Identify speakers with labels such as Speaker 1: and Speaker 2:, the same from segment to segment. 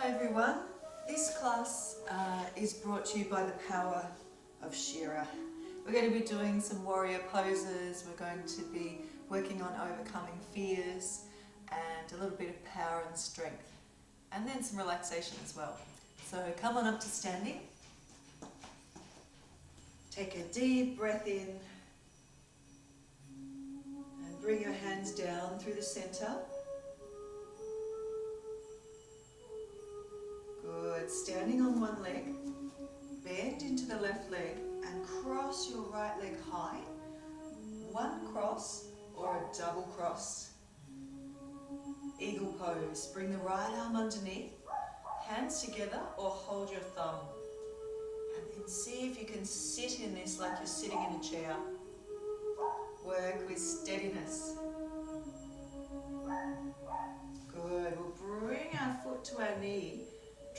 Speaker 1: Hi everyone, this class is brought to you by the power of Shera. We're going to be doing some warrior poses, we're going to be working on overcoming fears and a little bit of power and strength, and then some relaxation as well. So come on up to standing, take a deep breath in and bring your hands down through the center. Good. Standing on one leg, bend into the left leg and cross your right leg high. One cross or a double cross. Eagle pose. Bring the right arm underneath, hands together or hold your thumb. And then see if you can sit in this like you're sitting in a chair. Work with steadiness. Good. We'll bring our foot to our knee.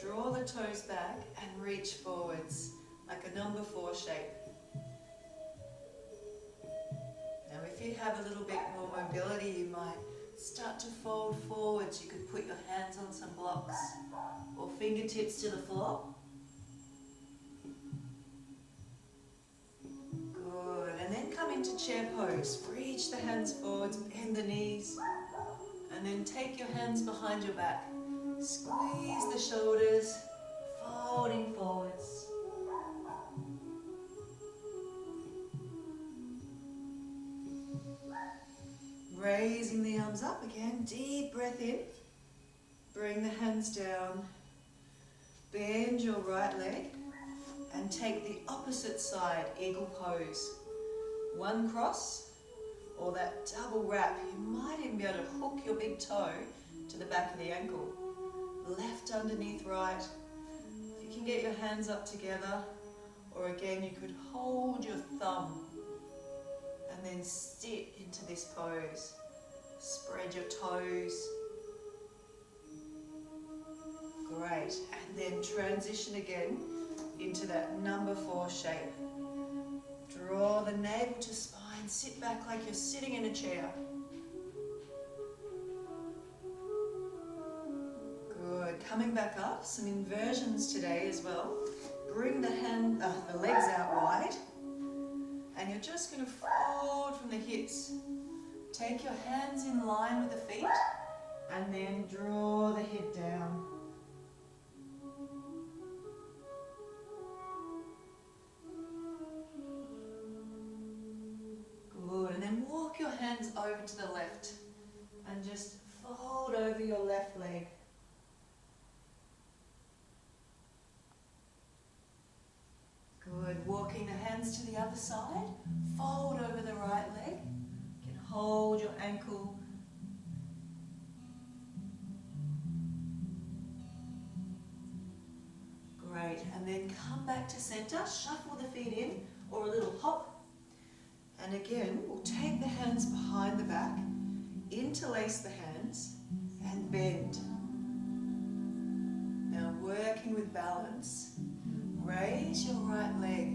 Speaker 1: Draw the toes back and reach forwards like a number 4 shape. Now if you have a little bit more mobility, you might start to fold forwards. You could put your hands on some blocks or fingertips to the floor. Good. And then come into chair pose. Reach the hands forwards, bend the knees, and then take your hands behind your back. Squeeze the shoulders, folding forwards. Raising the arms up again, deep breath in. Bring the hands down. Bend your right leg and take the opposite side, eagle pose. One cross or that double wrap. You might even be able to hook your big toe to the back of the ankle. Left underneath right. If you can get your hands up together, or again you could hold your thumb and then sit into this pose. Spread your toes. Great. And then transition again into that number 4 shape. Draw the navel to spine. Sit back like you're sitting in a chair. Coming back up, some inversions today as well. Bring the legs out wide, and you're just going to fold from the hips. Take your hands in line with the feet, and then draw the head down. Good, and then walk your hands over to the left, and just fold over your left leg. Good. Walking the hands to the other side. Fold over the right leg. You can hold your ankle. Great. And then come back to center. Shuffle the feet in or a little hop. And again, we'll take the hands behind the back. Interlace the hands and bend. Now working with balance. Raise your right leg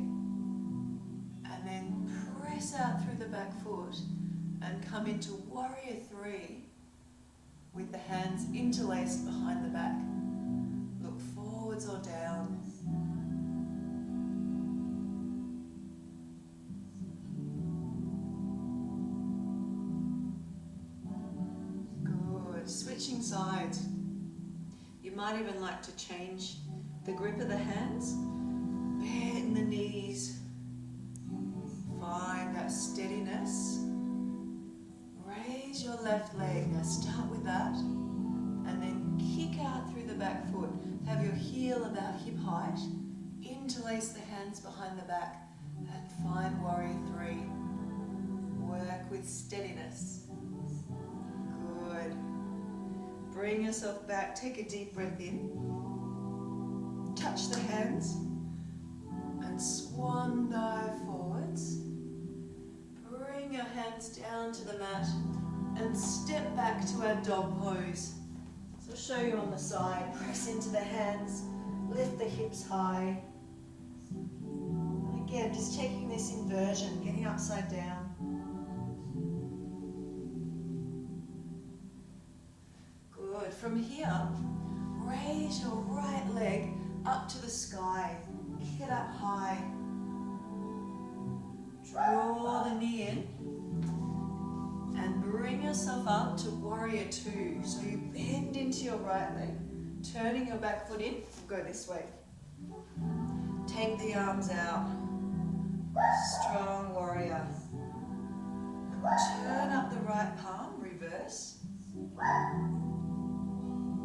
Speaker 1: and then press out through the back foot and come into warrior 3 with the hands interlaced behind the back. Look forwards or down. Good. Switching sides. You might even like to change the grip of the hands. Bend the knees. Find that steadiness. Raise your left leg. Now start with that. And then kick out through the back foot. Have your heel about hip height. Interlace the hands behind the back. And find warrior 3. Work with steadiness. Good. Bring yourself back. Take a deep breath in. Touch the hands. And swan dive forwards. Bring your hands down to the mat and step back to our dog pose. So I'll show you on the side. Press into the hands, lift the hips high. And again, just taking this inversion, getting upside down. Good. From here, raise your right leg up to the sky. Kick it up high. Draw the knee in and bring yourself up to warrior two. So you bend into your right leg, turning your back foot in. Go this way. Take the arms out. Strong warrior. And turn up the right palm, reverse.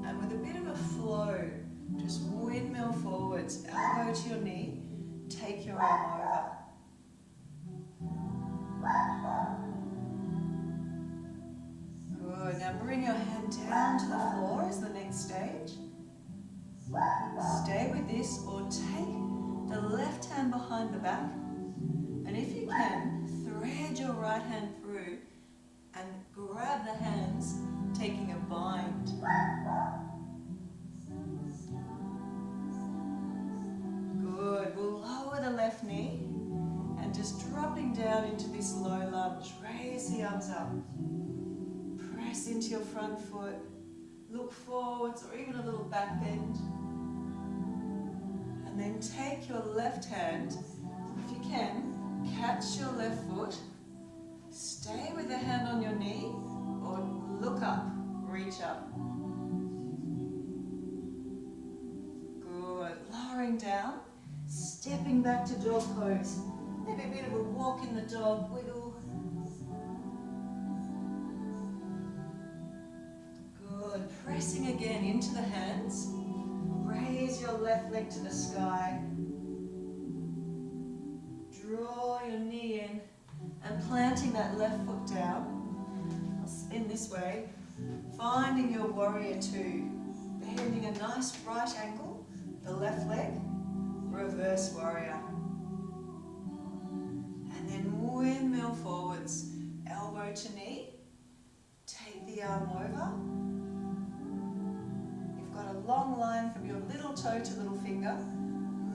Speaker 1: And with a bit of a flow, just windmill forwards, elbow to your knee, take your arm over. Good, now bring your hand down to the floor as the next stage. Stay with this or take the left hand behind the back. And if you can, thread your right hand through and grab the hands, taking a bind. Good, we'll lower the left knee and just dropping down into this low lunge. Raise the arms up. Press into your front foot. Look forwards or even a little back bend. And then take your left hand, if you can, catch your left foot. Stay with the hand on your knee or look up, reach up. Good, lowering down, stepping back to dog pose. Maybe a bit of a walk in the dog, wiggle. Good, pressing again into the hands. Raise your left leg to the sky. Draw your knee in and planting that left foot down. I'll spin this way. Finding your warrior two. Bending a nice right angle, the left leg, reverse warrior. And then windmill forwards, elbow to knee. Take the arm over. You've got a long line from your little toe to little finger.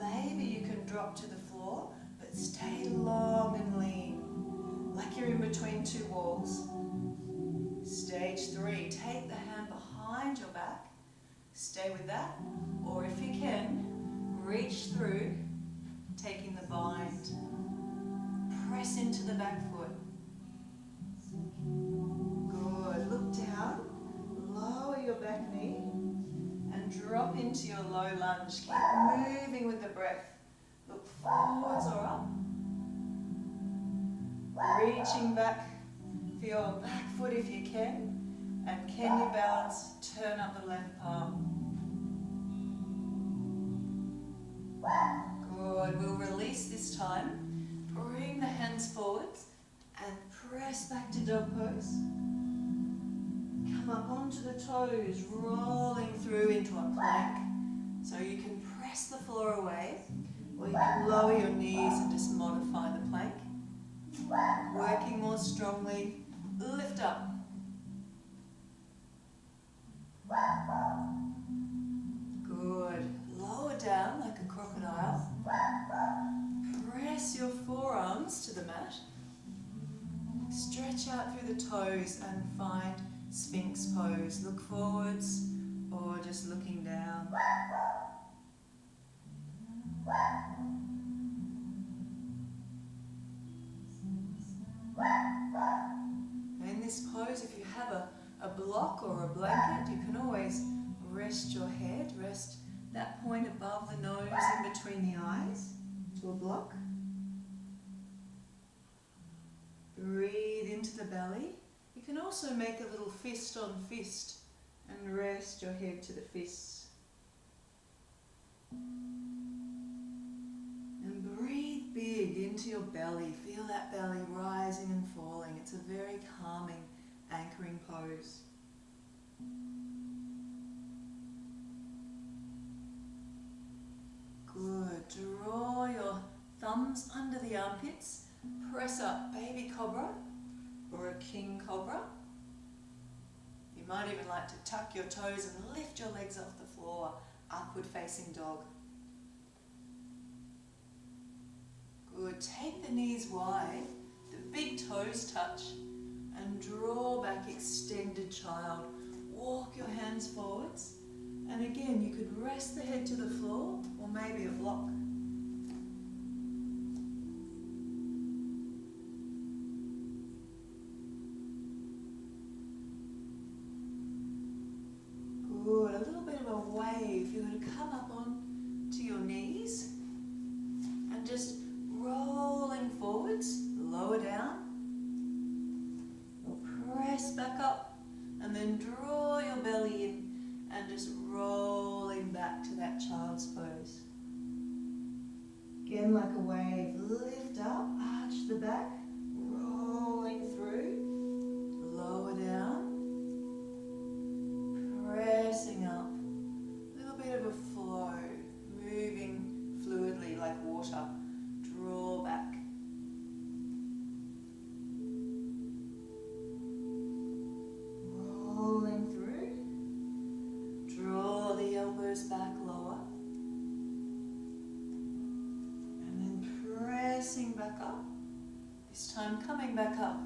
Speaker 1: Maybe you can drop to the floor, but stay long and lean, like you're in between two walls. Stage three, take the hand behind your back. Stay with that, or if you can, reach through, taking the bind. Press into the back foot. Good, look down, lower your back knee, and drop into your low lunge. Keep moving with the breath. Look forwards or up. Reaching back for your back foot if you can. And can you balance? Turn up the left palm. Good. We'll release this time. Bring the hands forwards and press back to dog pose. Come up onto the toes, rolling through into a plank. So you can press the floor away, or you can lower your knees and just modify the plank. Working more strongly, lift up. Good. Lower down like a crocodile. Press your forearms to the mat. Stretch out through the toes and find Sphinx pose. Look forwards or just looking down. In this pose, if you have a block or a blanket, you can always rest your head, rest that point above the nose in between the eyes to a block. Breathe into the belly. You can also make a little fist on fist and rest your head to the fists. And breathe big into your belly. Feel that belly rising and falling. It's a very calming, anchoring pose. Good. Draw your thumbs under the armpits. Press up, baby cobra or a king cobra. You might even like to tuck your toes and lift your legs off the floor. Upward facing dog. Good. Take the knees wide, the big toes touch, and draw back extended child. Walk your hands forwards, and And again, you could rest the head to the floor or maybe a block. Good, a little bit of a wave. You're going to come up on to your knees and just rolling forwards, lower down, or press back up and then draw your belly in and just rolling back to that child's pose. Again, like a wave, lift up, arch the back, rolling through, lower down, pressing up, a little bit of a flow, moving fluidly like water, draw back. Rolling through, draw the elbows back lower, and then pressing back up, this time coming back up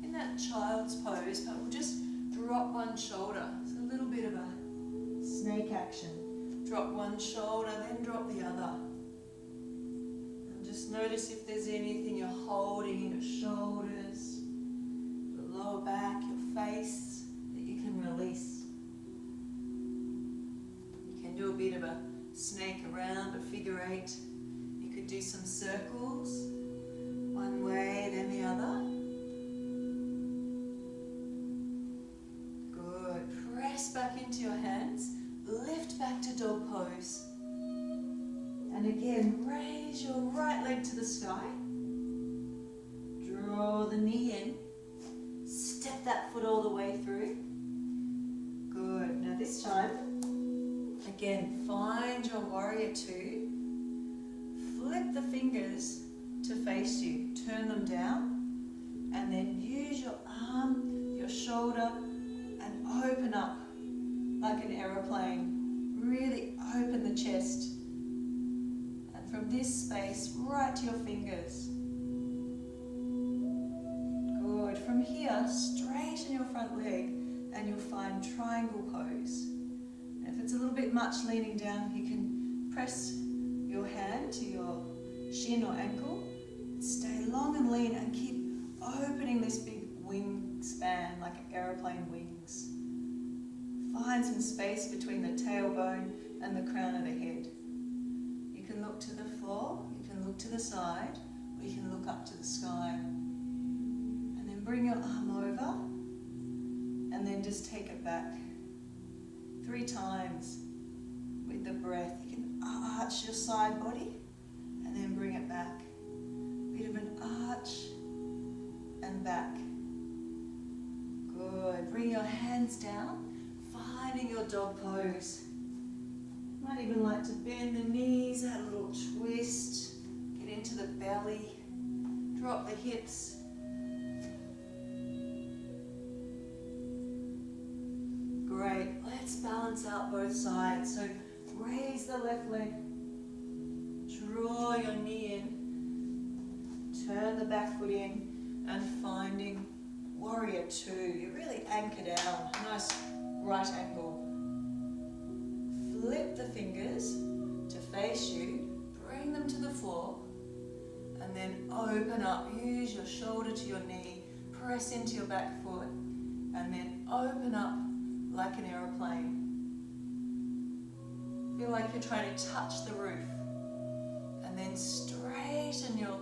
Speaker 1: in that child's pose, but we'll just drop one shoulder. It's a little bit of a snake action. Drop one shoulder, then drop the other. And just notice if there's anything you're holding in your shoulders, your lower back, your face, that you can release. You can do a bit of a snake around, a figure eight. You could do some circles, one way, then the other. Press back into your hands, lift back to dog pose. And again, raise your right leg to the sky. Draw the knee in. Step that foot all the way through. Good. Now this time, again, find your warrior two. Flip the fingers to face you. Turn them down. And then use your arm, your shoulder, and open up like an aeroplane. Really open the chest. And from this space, right to your fingers. Good. From here, straighten your front leg and you'll find triangle pose. And if it's a little bit much leaning down, you can press your hand to your shin or ankle. Stay long and lean and keep opening this big wingspan like aeroplane wings. Find some space between the tailbone and the crown of the head. You can look to the floor, you can look to the side, or you can look up to the sky. And then bring your arm over, and then just take it back. 3 times with the breath. You can arch your side body, and then bring it back. Bit of an arch, and back. Good. Bring your hands down, finding your dog pose. Might even like to bend the knees, add a little twist, get into the belly, drop the hips. Great. Let's balance out both sides. So raise the left leg, draw your knee in, turn the back foot in, and finding warrior two. You really anchor down, nice right angle. Flip the fingers to face you, bring them to the floor, and then open up. Use your shoulder to your knee, press into your back foot, and then open up like an aeroplane. Feel like you're trying to touch the roof, and then straighten your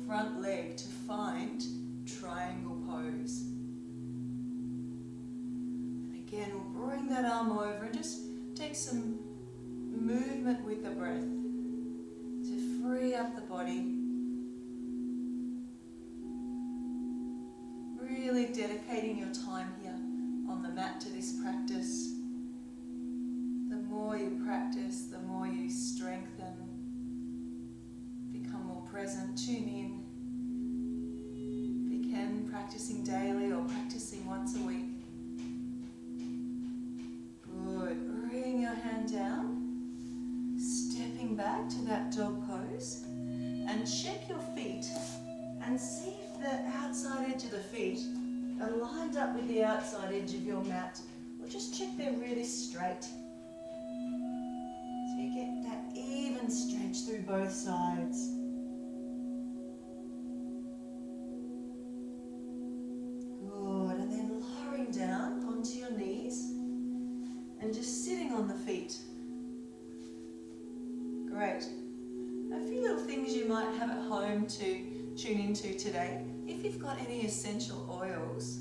Speaker 1: front leg to find triangle pose. And again, we'll bring that arm over and just take some movement with the breath to free up the body. Really dedicating your time here on the mat to this practice. The more you practice, the more you strengthen, become more present, tune in. Begin practicing daily or practicing once a week. Good. Bring your hand down, stepping back to that dog pose, and check your feet and see if the outside edge of the feet are lined up with the outside edge of your mat, or just check they're really straight. both sides. Good, and then lowering down onto your knees and just sitting on the feet. Great. A few little things you might have at home to tune into today. If you've got any essential oils,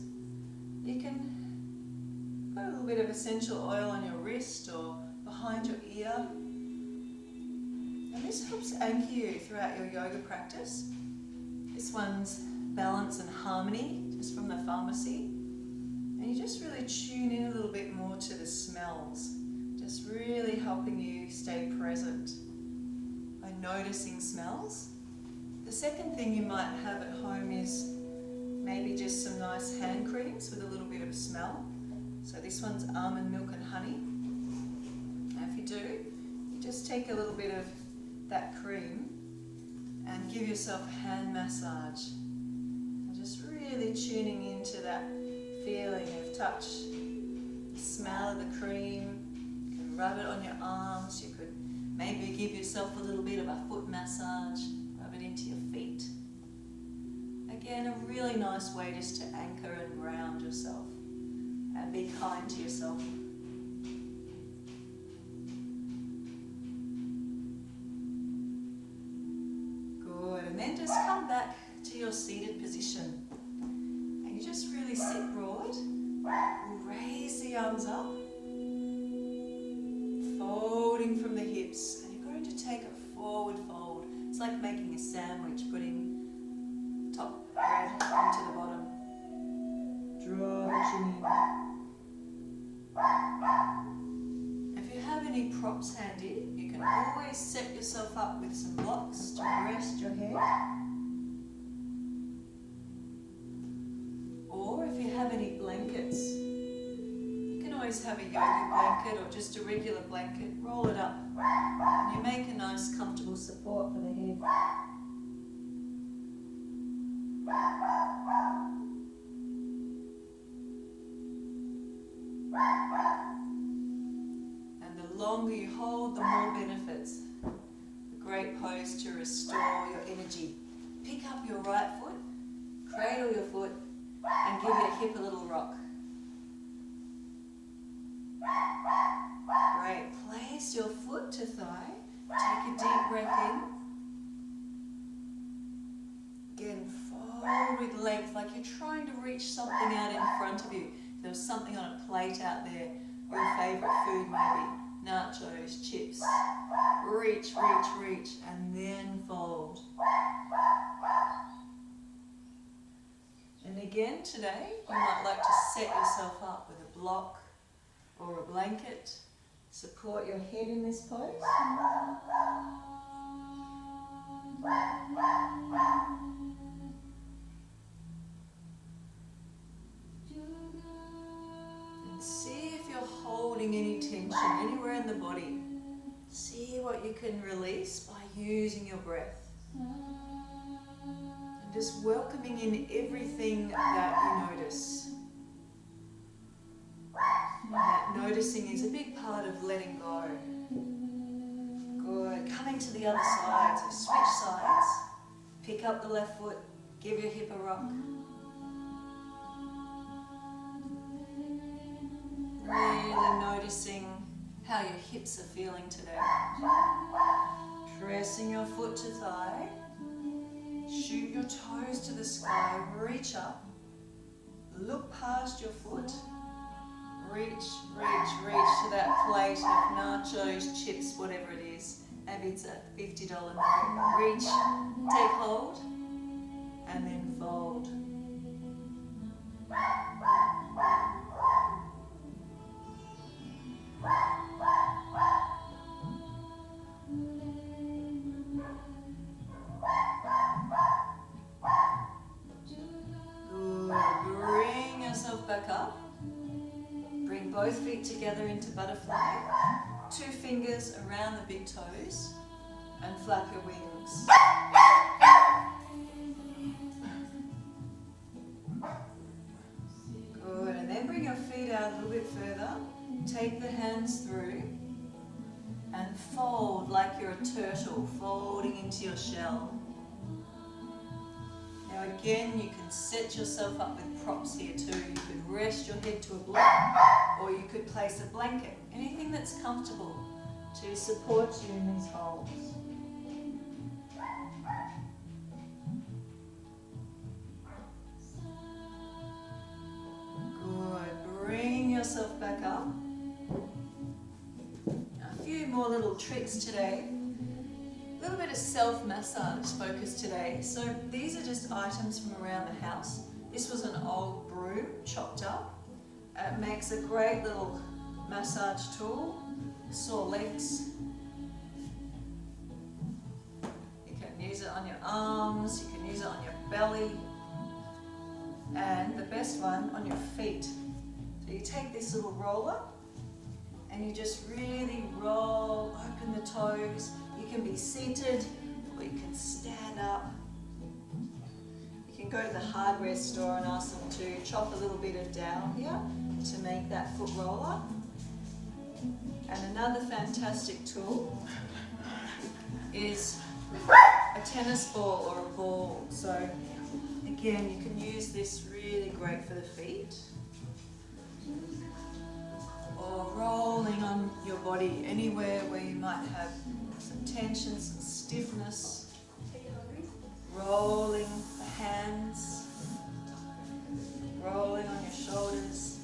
Speaker 1: you can put a little bit of essential oil on your wrist or behind your ear. And this helps anchor you throughout your yoga practice. This one's Balance and Harmony, just from the pharmacy. And you just really tune in a little bit more to the smells, just really helping you stay present by noticing smells. The second thing you might have at home is maybe just some nice hand creams with a little bit of smell. So this one's almond milk and honey. Now if you do, you just take a little bit of that cream and give yourself a hand massage. And just really tuning into that feeling of touch, the smell of the cream. You can rub it on your arms. You could maybe give yourself a little bit of a foot massage, rub it into your feet. Again, a really nice way just to anchor and ground yourself and be kind to yourself. Good, and then just come back to your seated position. And you just really sit broad, raise the arms up, folding from the hips, and you're going to take a forward fold. It's like making a sandwich, putting the top bread onto the bottom. Draw the chin in. If you have any props handy, you can always set yourself up with some blocks to rest your head. Or if you have any blankets, you can always have a yoga blanket or just a regular blanket, roll it up, and you make a nice comfortable support for the head. And the longer you hold, the more benefits. A great pose to restore your energy. Pick up your right foot, cradle your foot, and give your hip a little rock. Great. Place your foot to thigh. Take a deep breath in. Again, fold with length, like you're trying to reach something out in front of you. If there was something on a plate out there, or your favourite food maybe, nachos, chips. Reach, reach, reach, and then fold. And again today, you might like to set yourself up with a block or a blanket. Support your head in this pose. And see if you're holding any tension anywhere in the body. See what you can release by using your breath. And just welcoming in everything that you notice. And that noticing is a big part of letting go. Good. Coming to the other side. So switch sides. Pick up the left foot. Give your hip a rock. Really noticing how your hips are feeling today. Pressing your foot to thigh. Shoot your toes to the sky. Reach up. Look past your foot. Reach, reach, reach to that plate of nachos, chips, whatever it is. Maybe it's a $50 note. Reach, take hold, and then fold. Good. Bring yourself back up. Bring both feet together into butterfly. 2 fingers around the big toes and flap your wings. Good, and then bring your feet out a little bit further. Take the hands through and fold like you're a turtle, folding into your shell. Now again, you can set yourself up with props here too. You could rest your head to a block, or you could place a blanket, anything that's comfortable to support you in these holds. Good, bring yourself back up. A few more little tricks today. A little bit of self-massage focus today. So these are just items from around the house. This was an old broom chopped up. It makes a great little massage tool. Sore legs. You can use it on your arms, you can use it on your belly, and the best one, on your feet. So you take this little roller and you just really roll, open the toes. You can be seated or you can stand up. You can go to the hardware store and ask them to chop a little bit of down here to make that foot roller. And another fantastic tool is a tennis ball or a ball. So again, you can use this really great for the feet. Or rolling on your body anywhere where you might have some tension, some stiffness. Rolling the hands, rolling on your shoulders.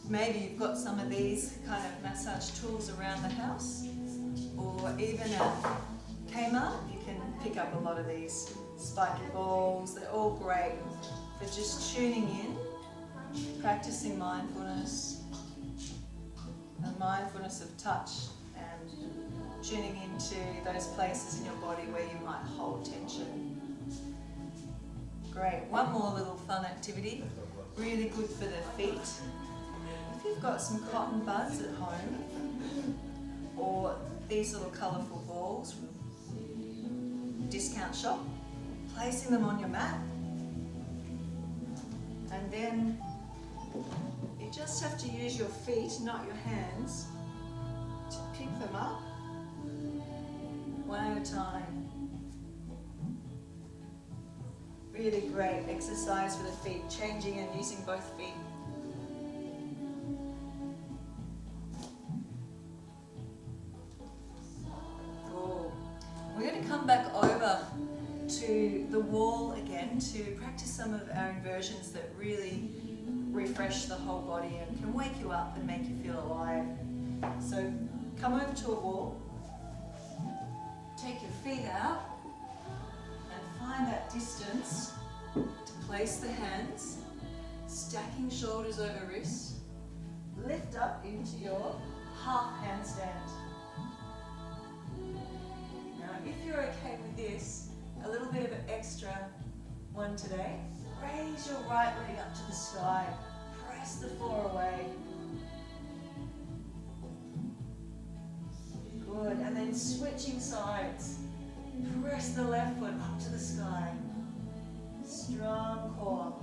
Speaker 1: Maybe you've got some of these kind of massage tools around the house, or even at Kmart, you can pick up a lot of these spiky balls. They're all great for just tuning in, practicing mindfulness, and mindfulness of touch, and tuning into those places in your body where you might hold tension. Great. One more little fun activity, really good for the feet. If you've got some cotton buds at home, or these little colourful balls from discount shop, placing them on your mat, and then you just have to use your feet, not your hands, to pick them up one at a time. Really great exercise for the feet, changing and using both feet. We're going to come back over to the wall again to practice some of our inversions that really refresh the whole body and can wake you up and make you feel alive. So come over to a wall, take your feet out and find that distance to place the hands, stacking shoulders over wrists, lift up into your half handstand. If you're okay with this, a little bit of an extra one today, raise your right leg up to the sky, press the floor away. Good, and then switching sides, press the left foot up to the sky, strong core.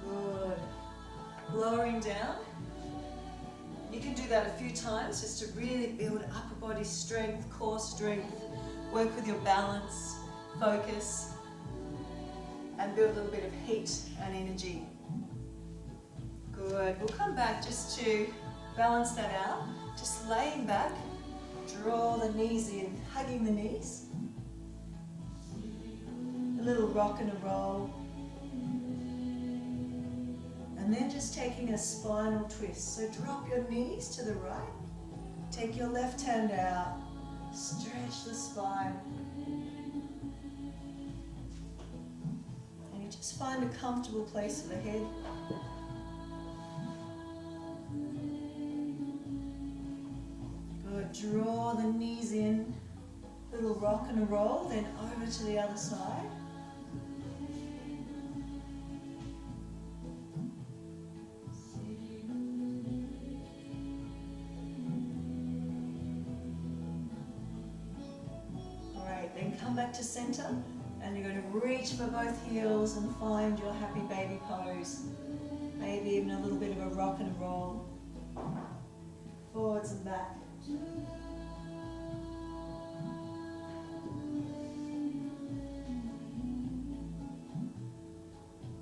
Speaker 1: Good, lowering down. You can do that a few times just to really build upper body strength, core strength, work with your balance, focus, and build a little bit of heat and energy. Good. We'll come back just to balance that out. Just laying back, draw the knees in, hugging the knees. A little rock and a roll. And then just taking a spinal twist. So drop your knees to the right. Take your left hand out. Stretch the spine. And you just find a comfortable place for the head. Good. Draw the knees in. Little rock and a roll. Then over to the other side. Come back to center, and you're going to reach for both heels and find your happy baby pose. Maybe even a little bit of a rock and roll. Forwards and back.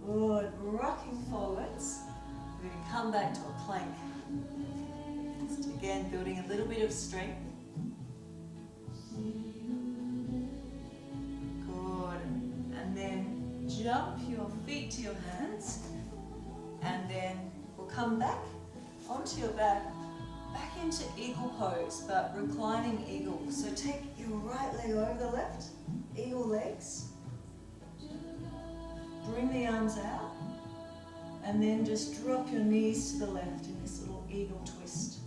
Speaker 1: Good, rocking forwards. We're going to come back to a plank. Just again, building a little bit of strength. Good. And then jump your feet to your hands. And then we'll come back onto your back into eagle pose, but reclining eagle. So take your right leg over the left, eagle legs. Bring the arms out, and then just drop your knees to the left in this little eagle twist.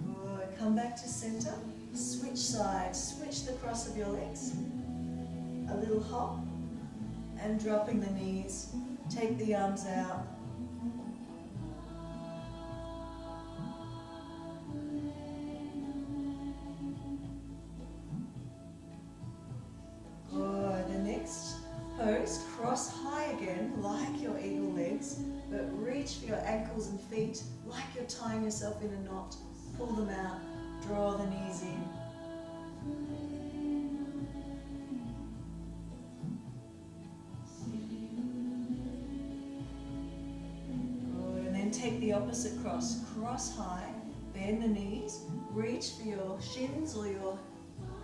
Speaker 1: Good. Come back to center. Switch sides. Switch the cross of your legs. A little hop, and dropping the knees. Take the arms out. Pose, cross high again, like your eagle legs, but reach for your ankles and feet, like you're tying yourself in a knot. Pull them out, draw the knees in. Good, and then take the opposite cross. Cross high, bend the knees, reach for your shins or your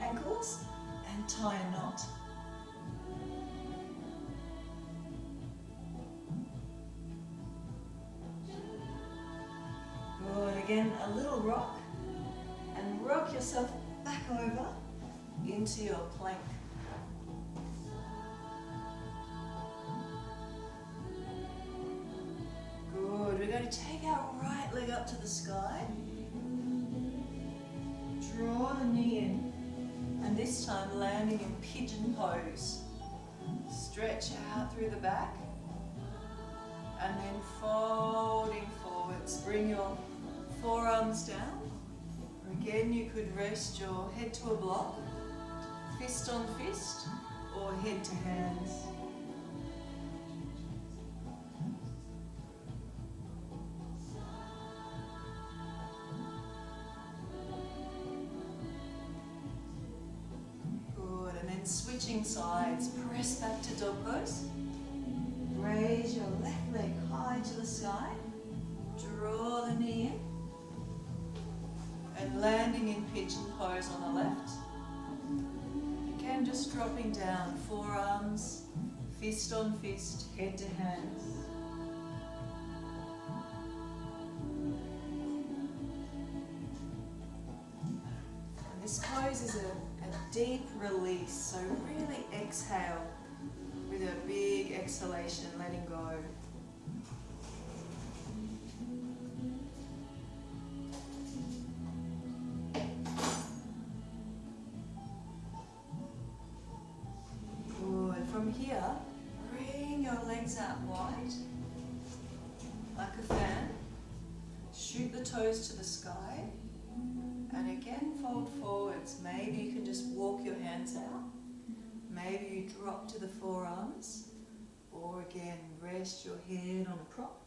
Speaker 1: ankles, and tie a knot. Again, a little rock, and rock yourself back over into your plank. Good, we're going to take our right leg up to the sky, draw the knee in, and this time landing in pigeon pose. Stretch out through the back, and then folding forwards. Bring your forearms down. Or again, you could rest your head to a block, fist on fist, or head to hands. Good, and then switching sides. Press back to dog pose. Raise your left leg high to the sky. Draw the knee in. And landing in pigeon pose on the left. Again, just dropping down, forearms, fist on fist, head to hands. And this pose is a deep release, so really exhale with a big exhalation, letting go. From here, bring your legs out wide, like a fan. Shoot the toes to the sky, and again fold forwards. Maybe you can just walk your hands out. Maybe you drop to the forearms, or again, rest your head on a prop.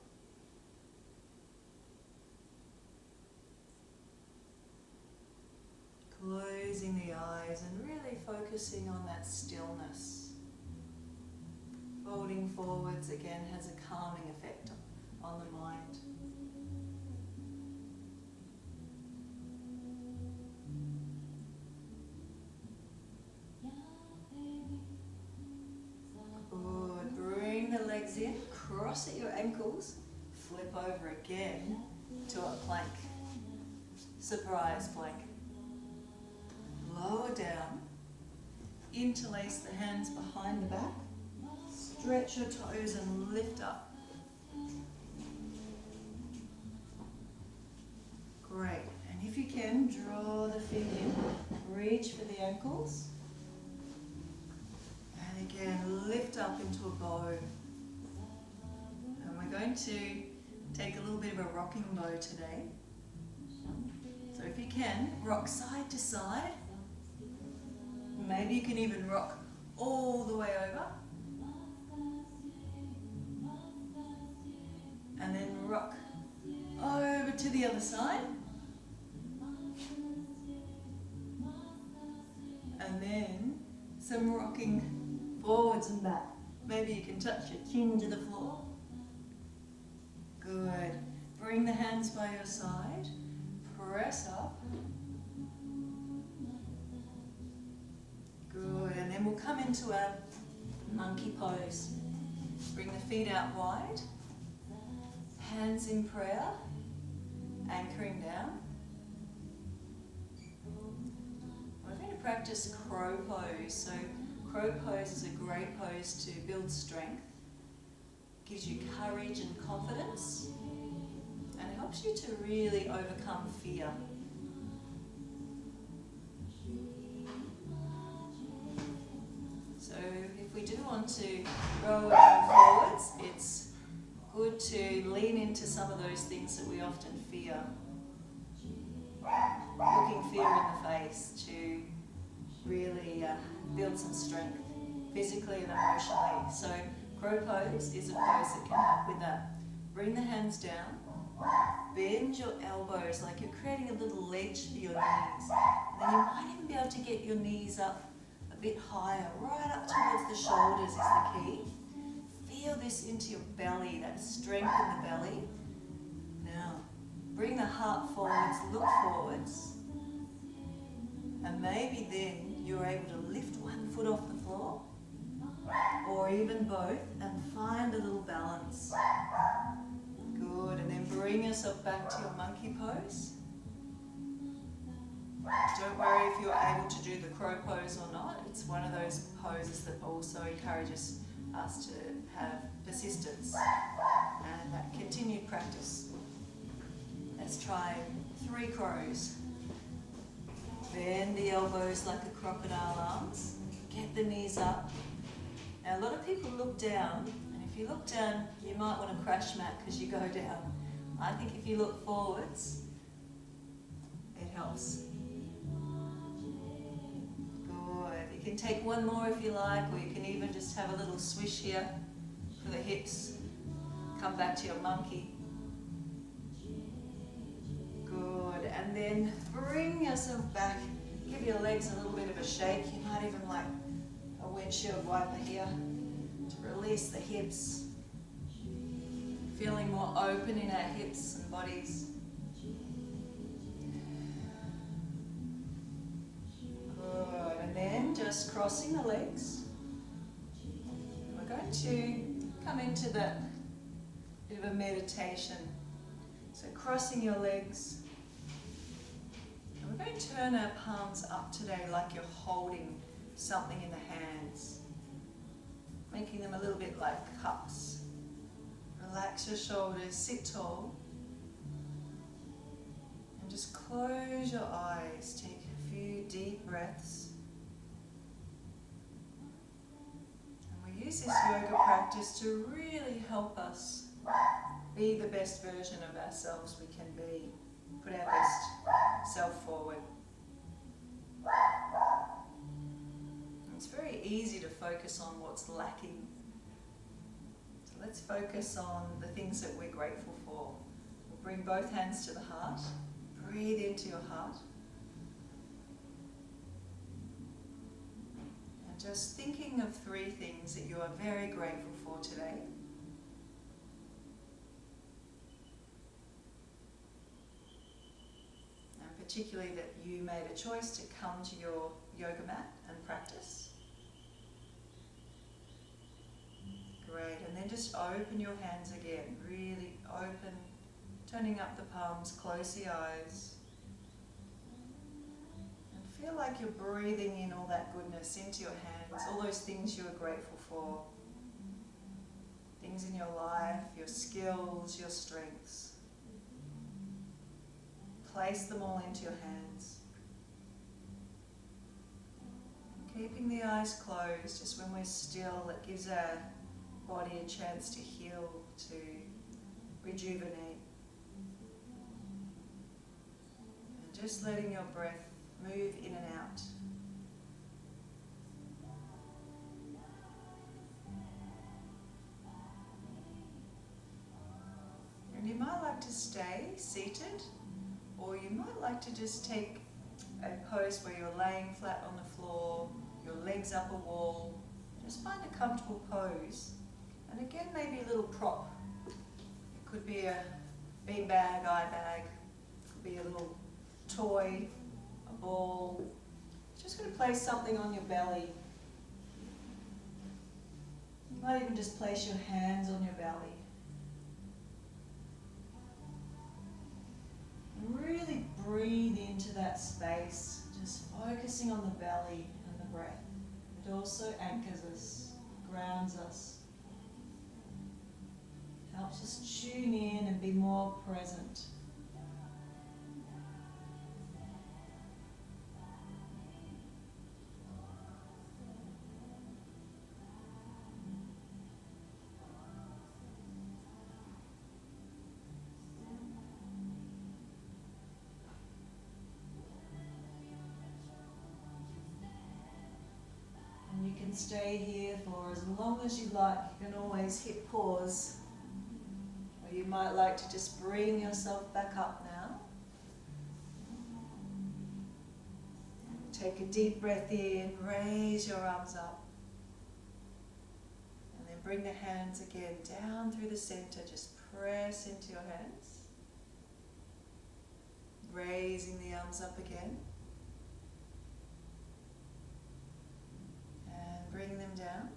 Speaker 1: Closing the eyes and really focusing on that stillness. Folding forwards again has a calming effect on the mind. Good. Bring the legs in, cross at your ankles, flip over again to a plank. Surprise plank. Lower down, interlace the hands behind the back. Stretch your toes and lift up. Great. And if you can, draw the feet in. Reach for the ankles. And again, lift up into a bow. And we're going to take a little bit of a rocking bow today. So if you can, rock side to side. Maybe you can even rock all the way over. And then rock over to the other side. And then some rocking forwards and back. Maybe you can touch your chin to the floor. Good. Bring the hands by your side. Press up. Good. And then we'll come into a monkey pose. Bring the feet out wide. Hands in prayer. Anchoring down. We're going to practice crow pose. So crow pose is a great pose to build strength. Gives you courage and confidence. And it helps you to really overcome fear. So if we do want to roll and go forwards, it's good to lean into some of those things that we often fear. Looking fear in the face to really build some strength, physically and emotionally. So crow pose is a pose that can help with that. Bring the hands down. Bend your elbows like you're creating a little ledge for your knees. And then you might even be able to get your knees up a bit higher, right up towards the shoulders is the key. Feel this into your belly, that strength in the belly. Now, bring the heart forwards, look forwards. And maybe then you're able to lift one foot off the floor, or even both, and find a little balance. Good, and then bring yourself back to your monkey pose. Don't worry if you're able to do the crow pose or not. It's one of those poses that also encourages us to have persistence and that continued practice. Let's try 3 crows. Bend the elbows like a crocodile arms. Get the knees up. Now a lot of people look down, and if you look down, you might want to crash mat because you go down. I think if you look forwards, it helps. Good. You can take one more if you like, or you can even just have a little swish here for the hips. Come back to your monkey. Good. And then bring yourself back. Give your legs a little bit of a shake. You might even like a windshield wiper here to release the hips. Feeling more open in our hips and bodies. Good. And then just crossing the legs. We're going to come into that bit of a meditation. So crossing your legs. And we're going to turn our palms up today like you're holding something in the hands. Making them a little bit like cups. Relax your shoulders, sit tall. And just close your eyes. Take a few deep breaths. And we use this yoga practice to really help us be the best version of ourselves we can be. Put our best self forward. It's very easy to focus on what's lacking. So let's focus on the things that we're grateful for. We'll bring both hands to the heart. Breathe into your heart. And just thinking of 3 things that you are very grateful for today. And particularly that you made a choice to come to your yoga mat and practice. Great, and then just open your hands again, really open, turning up the palms, close the eyes. And feel like you're breathing in all that goodness into your hands, all those things you are grateful for. Things in your life, your skills, your strengths. Place them all into your hands. And keeping the eyes closed, just when we're still, it gives our body a chance to heal, to rejuvenate. And just letting your breath move in and out. like to stay seated, or you might like to just take a pose where you're laying flat on the floor, your legs up a wall. Just find a comfortable pose. And again, maybe a little prop. It could be a bean bag, eye bag, it could be a little toy, a ball. Just going to place something on your belly. You might even just place your hands on your belly. And really breathe into that space, just focusing on the belly and the breath. It also anchors us, grounds us, helps us tune in and be more present. You can stay here for as long as you like. You can always hit pause. Or you might like to just bring yourself back up now. Take a deep breath in, raise your arms up. And then bring the hands again down through the center. Just press into your hands. Raising the arms up again. Bring them down,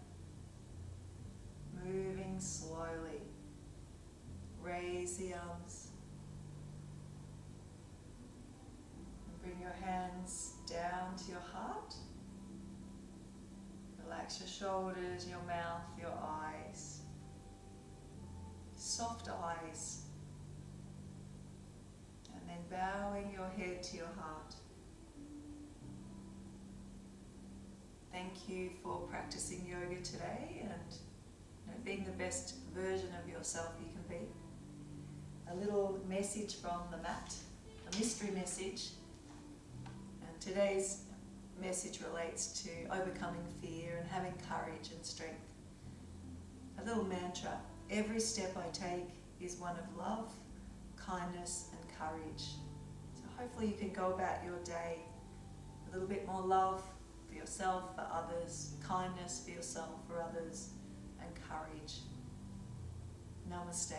Speaker 1: moving slowly. Raise the arms. And bring your hands down to your heart. Relax your shoulders, your mouth, your eyes. Soft eyes. And then bowing your head to your heart. Thank you for practicing yoga today and being the best version of yourself you can be. A little message from the mat, a mystery message. And today's message relates to overcoming fear and having courage and strength. A little mantra: every step I take is one of love, kindness and courage. So hopefully you can go about your day with a little bit more love for yourself, for others, kindness for yourself, for others, and courage. Namaste.